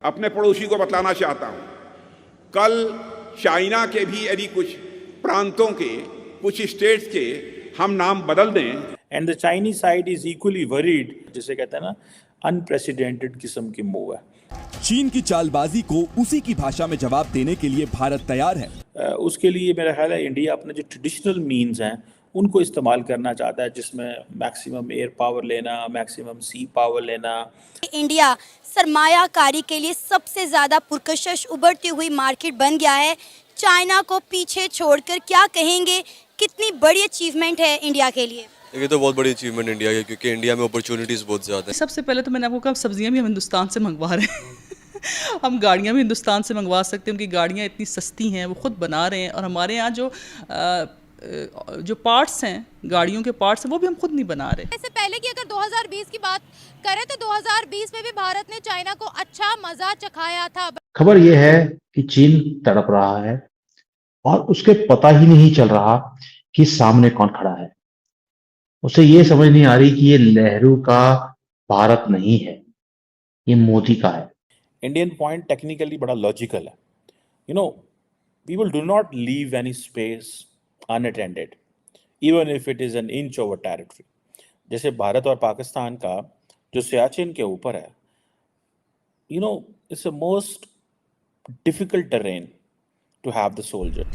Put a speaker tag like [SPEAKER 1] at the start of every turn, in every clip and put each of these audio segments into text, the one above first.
[SPEAKER 1] अपने पड़ोसी को बतलाना चाहता हूं, कल चाइना के भी यदि कुछ प्रांतों के, कुछ स्टेट्स के हम नाम बदल दें,
[SPEAKER 2] and the Chinese side is equally worried, जिसे कहते हैं ना अनप्रेसिडेंटेड किस्म की मूव है।
[SPEAKER 3] चीन की चालबाजी को उसी की भाषा में जवाब देने के लिए भारत तैयार है।
[SPEAKER 2] उसके लिए मेरा ख्याल है इंडिया अपने जो ट्रेडिशनल मीन्स हैं उनको इस्तेमाल करना चाहता है, जिसमें मैक्सिमम एयर पावर लेना, मैक्सिमम सी पावर लेना।
[SPEAKER 4] इंडिया सरमायाकारी के लिए सबसे ज़्यादा पुरकशिश उभरती हुई मार्केट बन गया है। चाइना को पीछे छोड़कर क्या कहेंगे, कितनी बड़ी अचीवमेंट है इंडिया के लिए?
[SPEAKER 5] ये तो बहुत बड़ी अचीवमेंट इंडिया की, क्योंकि इंडिया में अपॉर्चुनिटीज़ बहुत ज़्यादा है।
[SPEAKER 6] सबसे पहले तो मैंने आपको कहा सब्जियां भी हम हिंदुस्तान से मंगवा रहे हैं हम गाड़ियां भी हिंदुस्तान से मंगवा सकते हैं, उनकी गाड़ियां इतनी सस्ती हैं, वो खुद बना रहे हैं। और हमारे यहाँ जो पार्ट्स हैं, गाड़ियों के पार्ट्स हैं, वो भी हम खुद नहीं बना रहे।
[SPEAKER 7] इससे पहले कि अगर 2020 की बात करें तो 2020 में भी भारत ने चाइना को अच्छा मजा चखाया था।
[SPEAKER 8] खबर यह है कि चीन तड़प रहा है और उसके पता ही नहीं चल रहा कि सामने कौन खड़ा है। उसे ये समझ नहीं आ रही कि ये नेहरू का भारत नहीं है, ये मोदी का है।
[SPEAKER 2] इंडियन पॉइंट टेक्निकली बड़ा लॉजिकल है। You no, people do not leave any space unattended even if it is an inch over territory. जैसे भारत और पाकिस्तान का जो सियाचिन के ऊपर है, you know, it's the most difficult terrain to have the soldier.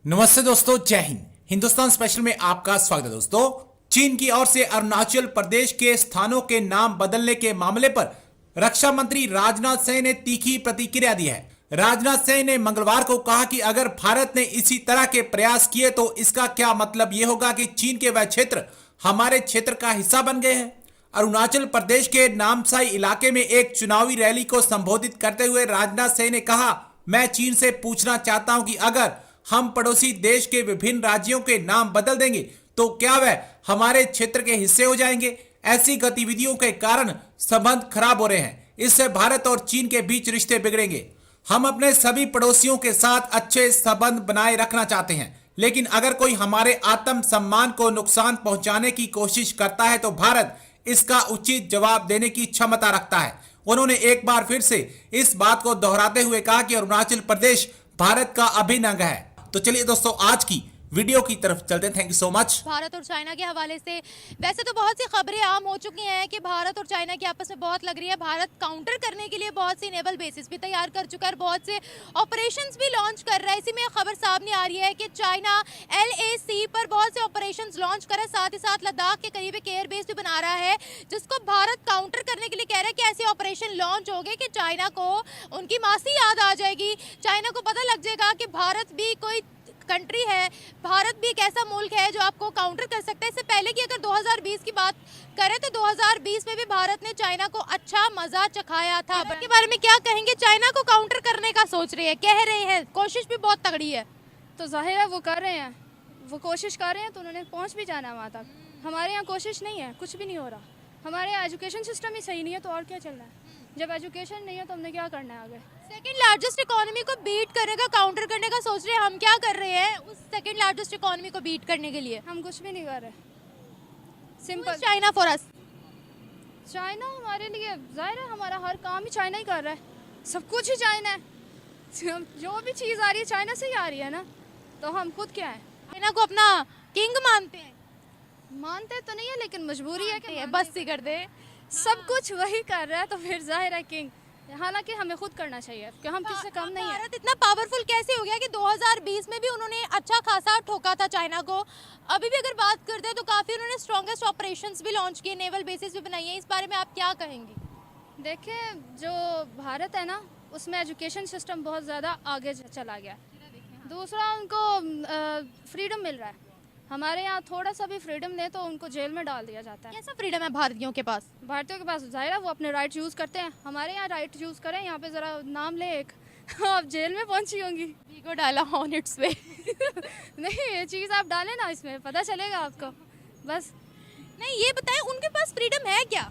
[SPEAKER 9] नमस्ते दोस्तों, जय हिंद। हिंदुस्तान स्पेशल में आपका स्वागत है। दोस्तों, चीन की ओर से अरुणाचल प्रदेश के स्थानों के नाम बदलने के मामले पर रक्षा मंत्री राजनाथ सिंह ने तीखी प्रतिक्रिया दी है। राजनाथ सिंह ने मंगलवार को कहा कि अगर भारत ने इसी तरह के प्रयास किए तो इसका क्या मतलब यह होगा कि चीन के वह क्षेत्र हमारे क्षेत्र का हिस्सा बन गए हैं। अरुणाचल प्रदेश के नामसाई इलाके में एक चुनावी रैली को संबोधित करते हुए राजनाथ सिंह ने कहा, मैं चीन से पूछना चाहता हूं कि अगर हम पड़ोसी देश के विभिन्न राज्यों के नाम बदल देंगे तो क्या वह हमारे क्षेत्र के हिस्से हो जाएंगे। ऐसी गतिविधियों के कारण संबंध खराब हो रहे हैं, इससे भारत और चीन के बीच रिश्ते बिगड़ेंगे। हम अपने सभी पड़ोसियों के साथ अच्छे संबंध बनाए रखना चाहते हैं, लेकिन अगर कोई हमारे आत्म सम्मान को नुकसान पहुंचाने की कोशिश करता है तो भारत इसका उचित जवाब देने की क्षमता रखता है। उन्होंने एक बार फिर से इस बात को दोहराते हुए कहा कि अरुणाचल प्रदेश भारत का अभिन्न अंग है। तो चलिए दोस्तों, आज की वीडियो की तरफ चलते हैं। Thank you so much.
[SPEAKER 7] Bharat और चाइना के हवाले से वैसे तो बहुत सी खबरें आम हो चुकी हैं कि भारत और चाइना की आपस में बहुत लग रही है। भारत काउंटर करने के लिए बहुत सी नेवल बेसिस भी तैयार कर चुका है और बहुत से ऑपरेशंस भी लॉन्च कर रहा है। इसी में खबर सामने आ रही है कि चाइना LAC पर बहुत से ऑपरेशंस लॉन्च कर रहा है, साथ ही साथ लद्दाख के करीब एक एयरबेस भी बना रहा है, जिसको भारत काउंटर करने के लिए कह रहा है कि ऐसे ऑपरेशन लॉन्च हो गए कि चाइना को उनकी मासी याद आ जाएगी। चाइना को पता लग जाएगा कि भारत भी कोई कंट्री है, भारत भी एक ऐसा मुल्क है जो आपको काउंटर कर सकता है। इससे पहले कि अगर 2020 की बात करें तो 2020 में भी भारत ने चाइना को अच्छा मजा चखाया था। के बारे में क्या कहेंगे? चाइना को काउंटर करने का सोच रहे हैं, कह रहे हैं, कोशिश भी बहुत तगड़ी है।
[SPEAKER 10] तो जाहिर है वो कर रहे हैं, वो कोशिश कर रहे हैं तो उन्होंने पहुँच भी जाना वहाँ तक। हमारे यहाँ कोशिश नहीं है, कुछ भी नहीं हो रहा। हमारे यहाँ एजुकेशन सिस्टम ही सही नहीं है तो और क्या चल रहा है। जब एजुकेशन नहीं है तो हमने क्या करना है आगे।
[SPEAKER 7] सेकंड लार्जेस्ट इकोनॉमी को बीट करेगा, काउंटर करने का सोच रहे हैं। हम क्या कर रहे हैं उस सेकंड लार्जेस्ट इकोनॉमी को बीट करने के लिए?
[SPEAKER 10] हम कुछ भी नहीं कर रहे। Simple.
[SPEAKER 7] China for us.
[SPEAKER 10] China हमारे लिए जाहिर है, हमारा हर काम ही चाइना ही कर रहा है, सब कुछ ही चाइना है। जो भी चीज़ आ रही है चाइना से ही आ रही है ना, तो हम खुद क्या है?
[SPEAKER 7] चाइना को अपना किंग मानते हैं?
[SPEAKER 10] मानते तो नहीं है, लेकिन मजबूरी है कि
[SPEAKER 7] बस ही कर दे।
[SPEAKER 10] सब कुछ वही कर रहा है तो फिर जाहिर है किंग। हालांकि हमें खुद करना चाहिए कि हम किसी से कम नहीं है।
[SPEAKER 7] भारत इतना पावरफुल कैसे हो गया कि 2020 में भी उन्होंने अच्छा खासा ठोका था चाइना को। अभी भी अगर बात करते हैं तो काफ़ी उन्होंने स्ट्रॉन्गेस्ट ऑपरेशंस भी लॉन्च किए, नेवल बेसिस भी बनाई है। इस बारे में आप क्या कहेंगे?
[SPEAKER 10] देखिए, जो भारत है ना, उसमें एजुकेशन सिस्टम बहुत ज़्यादा आगे चला गया। दूसरा, उनको फ्रीडम मिल रहा है। हमारे यहाँ थोड़ा सा भी फ्रीडम ले तो उनको जेल में डाल दिया जाता है।
[SPEAKER 7] कैसा फ्रीडम है भारतीयों के पास?
[SPEAKER 10] भारतीयों के पास जाहिर है वो अपने राइट यूज़ करते हैं। हमारे यहाँ राइट यूज़ करें। यहाँ पे ज़रा नाम ले एक आप जेल में पहुँची होंगी।
[SPEAKER 7] वीगो डाला ऑन इट्स वे।
[SPEAKER 10] नहीं, ये चीज़ आप डालें ना, इसमें पता चलेगा आपको। बस
[SPEAKER 7] नहीं, ये बताएं उनके पास फ्रीडम है क्या?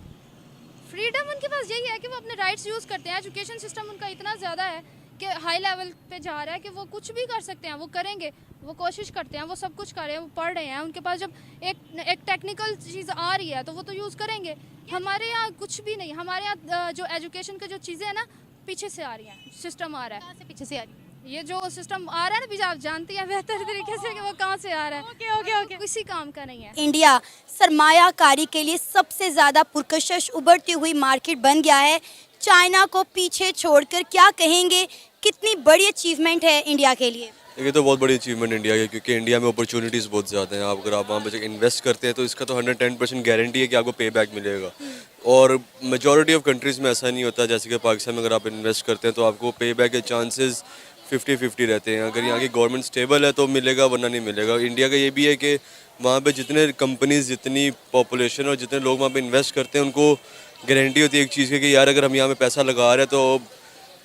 [SPEAKER 10] फ्रीडम उनके पास यही है कि वो अपने राइट्स यूज़ करते हैं। एजुकेशन सिस्टम उनका इतना ज़्यादा है के हाई लेवल पे जा रहा है कि वो कुछ भी कर सकते हैं, वो करेंगे, वो कोशिश करते हैं, वो सब कुछ कर रहे हैं, वो पढ़ रहे हैं, उनके पास जब एक टेक्निकल चीज़ आ रही है तो वो तो यूज़ करेंगे। हमारे यहाँ कुछ भी नहीं, हमारे यहाँ जो एजुकेशन की जो चीज़ें हैं ना पीछे से आ रही हैं, सिस्टम आ रहा है।
[SPEAKER 7] कहाँ से पीछे से आ रही है?
[SPEAKER 10] ये जो सिस्टम आ रहा है ना, भी आप जानती हैं बेहतर तरीके से कि वो कहाँ से आ रहा है।
[SPEAKER 7] ओके
[SPEAKER 10] किसी काम का नहीं है।
[SPEAKER 4] इंडिया सरमायाकारी के लिए सबसे ज़्यादा पुरकशिश उभरती हुई मार्केट बन गया है। चाइना को पीछे छोड़कर क्या कहेंगे, कितनी बड़ी अचीवमेंट है इंडिया के लिए?
[SPEAKER 5] ये तो बहुत बड़ी अचीवमेंट इंडिया की, क्योंकि इंडिया में अपॉर्चुनिटीज़ बहुत ज़्यादा हैं। अगर आप वहाँ पे इन्वेस्ट करते हैं तो इसका तो 110% गारंटी है कि आपको पे बैक मिलेगा। और मेजॉरिटी ऑफ कंट्रीज़ में ऐसा नहीं होता, जैसे कि पाकिस्तान में अगर आप इन्वेस्ट करते हैं तो आपको पे बैक के चांसेस 50-50 रहते हैं। अगर यहाँ की गवर्नमेंट स्टेबल है तो मिलेगा, वरना नहीं मिलेगा। इंडिया का ये भी है कि वहाँ पे जितने कंपनीज, जितनी पॉपुलेशन और जितने लोग वहाँ पे इन्वेस्ट करते हैं, उनको गारंटी होती है एक चीज़ की कि यार अगर हम यहाँ पे पैसा लगा रहे हैं तो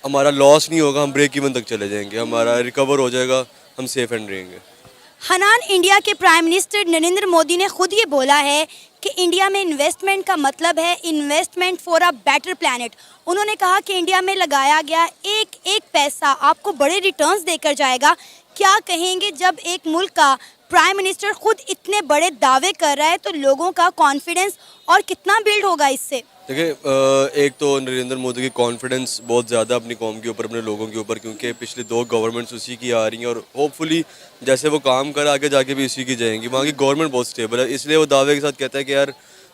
[SPEAKER 5] हमारा लॉस नहीं होगा, हम ब्रेक इवन तक चले जाएंगे, हमारा रिकवर हो जाएगा, हम सेफ एंड रहेंगे।
[SPEAKER 4] हनान इंडिया के प्राइम मिनिस्टर नरेंद्र मोदी ने खुद ये बोला है कि इंडिया में इन्वेस्टमेंट का मतलब है investment for a better planet. उन्होंने कहा कि इंडिया में लगाया गया एक एक पैसा आपको बड़े रिटर्न्स देकर जाएगा। क्या कहेंगे जब एक मुल्क का प्राइम मिनिस्टर खुद इतने बड़े दावे कर रहा है, तो लोगों का कॉन्फिडेंस और कितना बिल्ड होगा इससे?
[SPEAKER 5] देखिए, एक तो नरेंद्र मोदी की कॉन्फिडेंस बहुत ज़्यादा अपनी कौम के ऊपर, अपने लोगों के ऊपर, क्योंकि पिछली 2 गवर्नमेंट्स उसी की आ रही हैं और होपफुली जैसे वो काम कर आगे जाके भी इसी की जाएंगी। वहाँ की गवर्नमेंट बहुत स्टेबल है, इसलिए वो दावे के साथ कहता है कि यार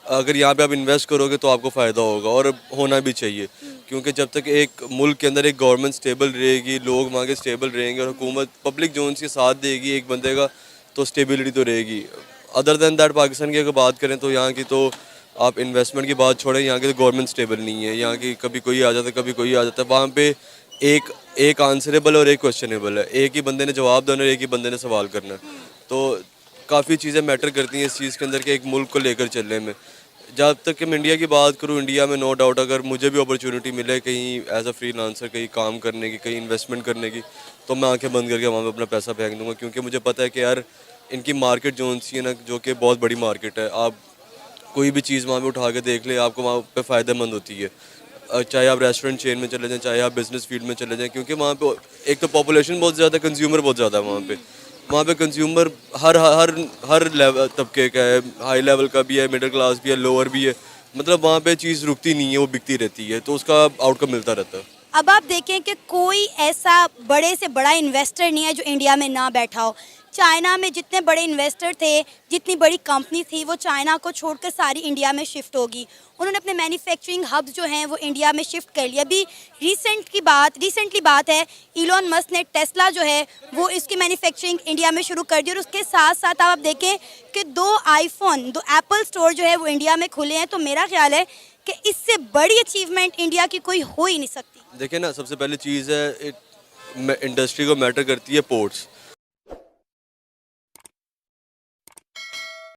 [SPEAKER 5] अगर यहाँ पे आप इन्वेस्ट करोगे तो आपको फ़ायदा होगा, और होना भी चाहिए। क्योंकि जब तक एक मुल्क के अंदर एक गवर्नमेंट स्टेबल रहेगी, लोग वहाँ के स्टेबल रहेंगे और हुकूमत पब्लिक जो उनसे साथ देगी एक बंदे का, तो स्टेबिलिटी तो रहेगी। अदर दैन दैट पाकिस्तान की अगर बात करें तो यहाँ की तो आप इन्वेस्टमेंट की बात छोड़ें, यहाँ की तो गवर्नमेंट स्टेबल नहीं है। यहाँ की कभी कोई आ जाता है, कभी कोई आ जाता है। वहाँ पे एक आंसरेबल और एक क्वेश्चनेबल है, एक ही बंदे ने जवाब देना और एक ही बंदे ने सवाल करना है। तो काफ़ी चीज़ें मैटर करती हैं इस चीज़ के अंदर कि एक मुल्क को लेकर चलने में। जब तक कि मैं इंडिया की बात करूँ, इंडिया में नो डाउट अगर मुझे भी अपॉर्चुनिटी मिले कहीं एज अ फ्रीलांसर कहीं काम करने की, कहीं इन्वेस्टमेंट करने की, तो मैं आंखें बंद करके वहाँ पे अपना पैसा फेंक दूँगा। क्योंकि मुझे पता है कि यार इनकी मार्केट जो सी है ना, जो कि बहुत बड़ी मार्केट है, आप कोई भी चीज़ वहाँ पे उठा के देख ले, आपको वहाँ पे फ़ायदेमंद होती है। चाहे आप रेस्टोरेंट चेन में चले जाएँ, चाहे आप बिज़नेस फील्ड में चले जाएँ, क्योंकि वहाँ पे एक तो पॉपुलेशन बहुत ज़्यादा, कंज्यूमर बहुत ज़्यादा है वहाँ पे कंज्यूमर हर लेवल तबके का है, हाई लेवल का भी है, मिडिल क्लास भी है, लोअर भी है। मतलब वहाँ पे चीज़ रुकती नहीं है, वो बिकती रहती है, तो उसका आउटकम मिलता रहता है।
[SPEAKER 4] अब आप देखें कि कोई ऐसा बड़े से बड़ा इन्वेस्टर नहीं है जो इंडिया में ना बैठा हो। चाइना में जितने बड़े इन्वेस्टर थे, जितनी बड़ी कंपनी थी, वो चाइना को छोड़कर सारी इंडिया में शिफ्ट होगी। उन्होंने अपने मैन्युफैक्चरिंग हब्स जो हैं वो इंडिया में शिफ्ट कर लिया। अभी रिसेंटली बात है, इलॉन मस्क ने टेस्ला जो है वो इसकी मैन्युफैक्चरिंग इंडिया में शुरू कर दी। और उसके साथ साथ आप देखें कि 2 एप्पल स्टोर जो है वो इंडिया में खुले हैं। तो मेरा ख्याल है कि इससे बड़ी अचीवमेंट इंडिया की कोई हो ही नहीं सकती।
[SPEAKER 5] देखिए ना, सबसे पहली चीज़ है इंडस्ट्री को मैटर करती है पोर्ट्स।